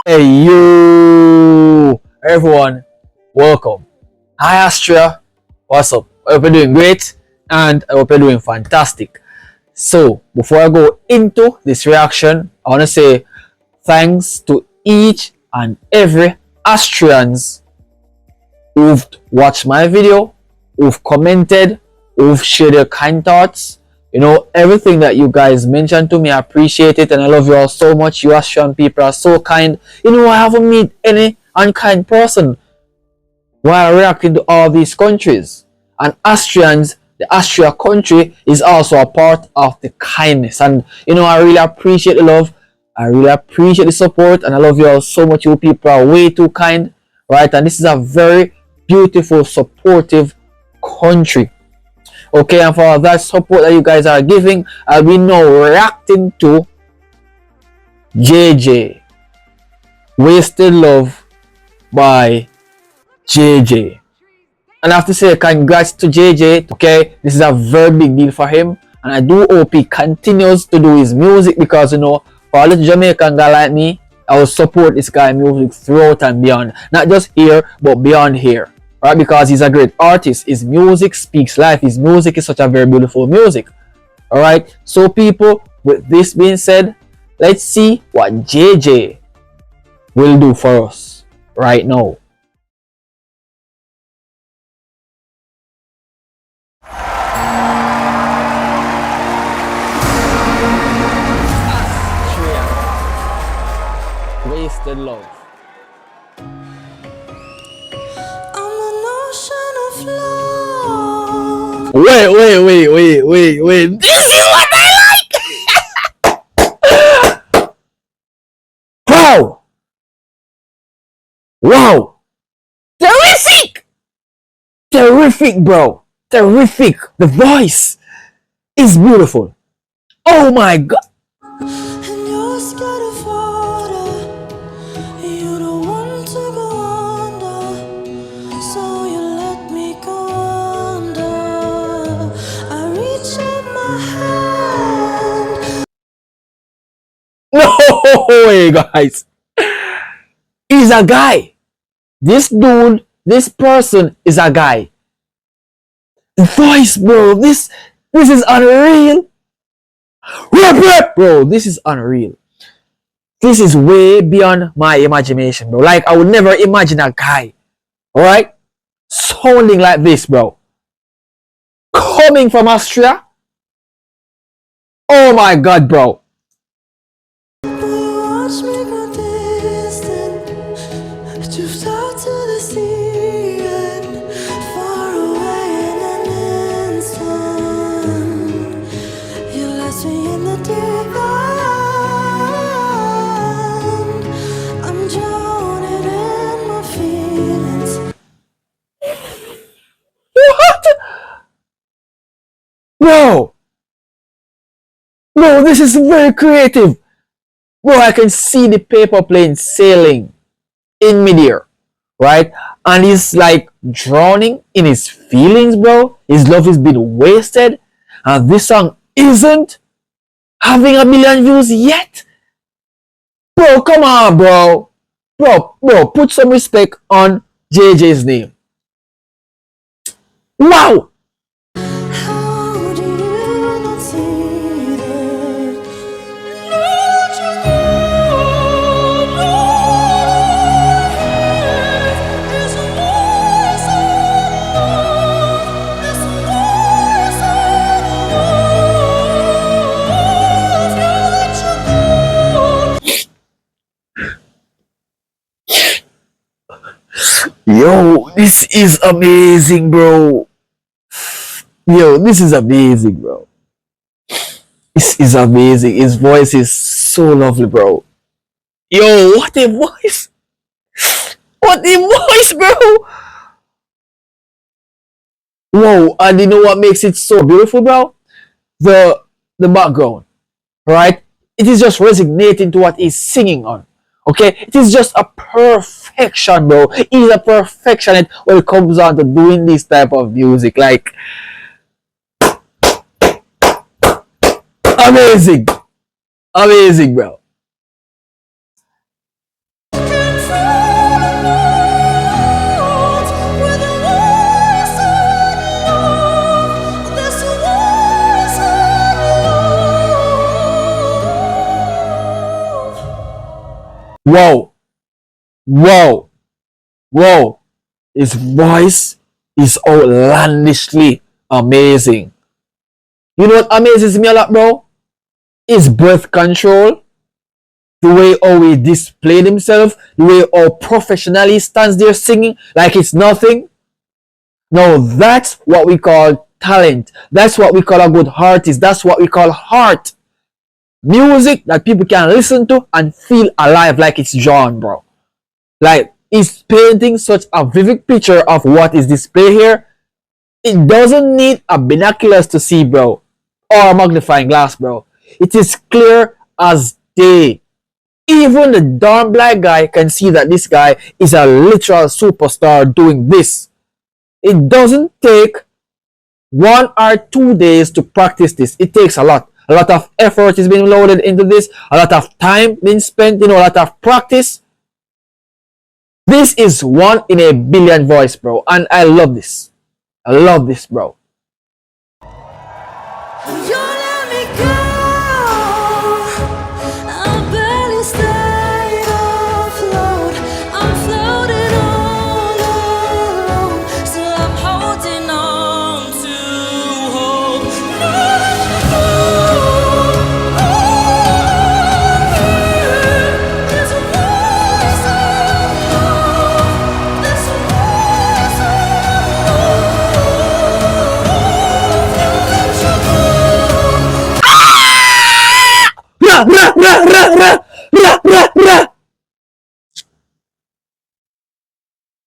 Hey you everyone, welcome. Hi Austria, what's up? I hope you're doing great and I hope you're doing fantastic. So before I go into this reaction, I want to say thanks to each and every Austrians who've watched my video, who've commented, who've shared their kind thoughts. Everything that you guys mentioned to me, I appreciate it and I love you all so much. You Austrian people are so kind. I haven't met any unkind person while reacting to all these countries. And Austrians, the Austria country, is also a part of the kindness. And I really appreciate the love. I really appreciate the support, and I love you all so much. You people are way too kind, right? And this is a very beautiful, supportive country. Okay, and for all that support that you guys are giving, I'll be now reacting to JJ. Wasted Love by JJ. And I have to say congrats to JJ. Okay, this is a very big deal for him. And I do hope he continues to do his music because, for a little Jamaican guy like me, I will support this guy's music throughout and beyond. Not just here, but beyond here. Right, because he's a great artist. His music speaks life. His music is such a very beautiful music. Alright, so people, with this being said, let's see what JJ will do for us right now. Wasted Love. Wait. This is what I like! Wow! Wow! Terrific! Terrific, bro. Terrific. The voice is beautiful. Oh my god. No way, guys. He's a guy. This dude, this person is a guy. The voice, bro. This is unreal. Bro, this is unreal. This is way beyond my imagination, bro. Like, I would never imagine a guy, alright, sounding like this, bro. Coming from Austria. Oh my god, bro. Bro, this is very creative. Bro, I can see the paper plane sailing in midair, right? And he's like drowning in his feelings, bro. His love is being wasted. And this song isn't having 1,000,000 views yet. Bro, come on, bro. Bro, put some respect on JJ's name. Wow! Yo, this is amazing, bro. Yo, this is amazing, bro. This is amazing. His voice is so lovely, bro. Yo, what a voice. What a voice, bro. Whoa, and you know what makes it so beautiful, bro? The background, right? It is just resonating to what he's singing on. Okay, it is just a perfection, bro. He's a perfectionist when it comes on to doing this type of music. Like, amazing, amazing, bro. Whoa, whoa, whoa. His voice is outlandishly amazing. You know what amazes me a lot, bro? His breath control, the way how he displayed himself, the way how professionally he stands there singing like it's nothing. No, that's what we call talent. That's what we call a good artist. That's what we call heart. Music that people can listen to and feel alive like it's John, bro. Like, he's painting such a vivid picture of what is displayed here. It doesn't need a binoculars to see, bro, or a magnifying glass, bro. It is clear as day. Even the darn black guy can see that this guy is a literal superstar doing this. It doesn't take 1 or 2 days to practice this. It takes a lot. A lot of effort is being loaded into this. A lot of time being spent, a lot of practice. This is 1 in a billion voice, bro. And I love this. I love this, bro.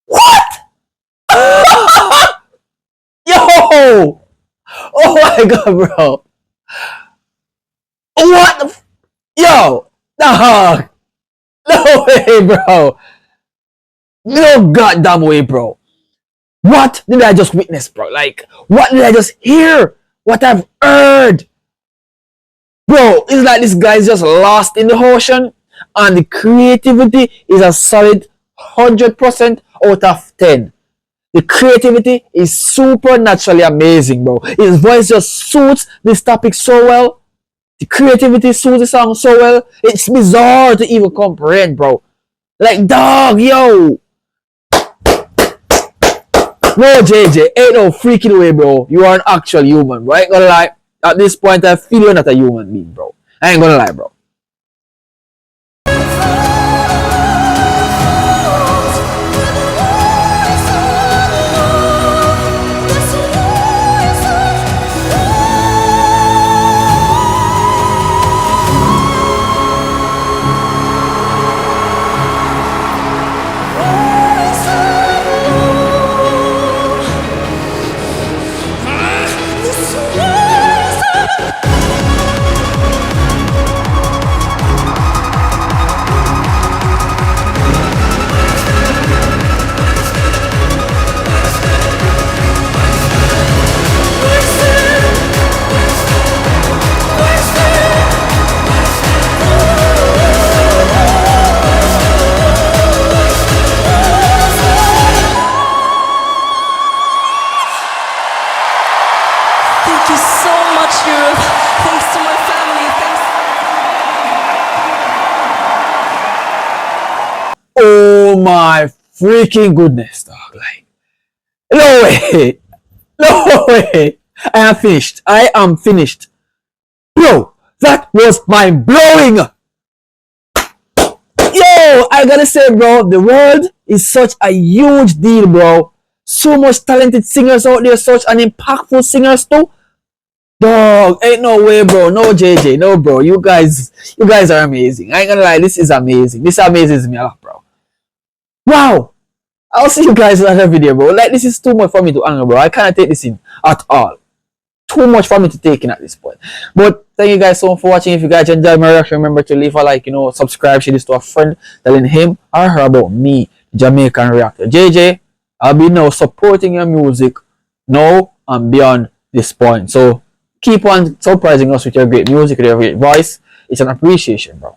What? Yo! Oh my god, bro. What the Yo! Dog! No way, bro. No goddamn way, bro. What did I just witness, bro? Like, what did I just hear? What I've heard? Bro, it's like this guy's just lost in the ocean, and the creativity is a solid 100% out of 10. The creativity is supernaturally amazing, bro. His voice just suits this topic so well. The creativity suits the song so well. It's bizarre to even comprehend, bro. Like, dog, yo. No, JJ, ain't no freaking way, bro. You are an actual human, bro. I ain't gonna lie. At this point, I feel you're not a human being, bro. I ain't gonna lie, bro. Thank you so much, Europe. Thanks to my family. Thanks. Oh my freaking goodness, dog. Like, no way. No way. I am finished. I am finished. Bro, that was mind blowing. Yo, I gotta say, bro, the world is such a huge deal, bro. So much talented singers out there, such an impactful singers too. Dog, ain't no way, bro. No, JJ, no, bro. You guys are amazing. I ain't gonna lie, this is amazing. This amazes me a lot, bro. Wow. I'll see you guys in another video, bro. Like, this is too much for me to anger, bro. I can't take this in at all. Too much for me to take in at this point. But thank you guys so much for watching. If you guys enjoyed my reaction, remember to leave a like, subscribe, share this to a friend, telling him or her about me, Jamaican reactor. JJ, I'll be now supporting your music now and beyond this point. So keep on surprising us with your great music, with your great voice. It's an appreciation, bro.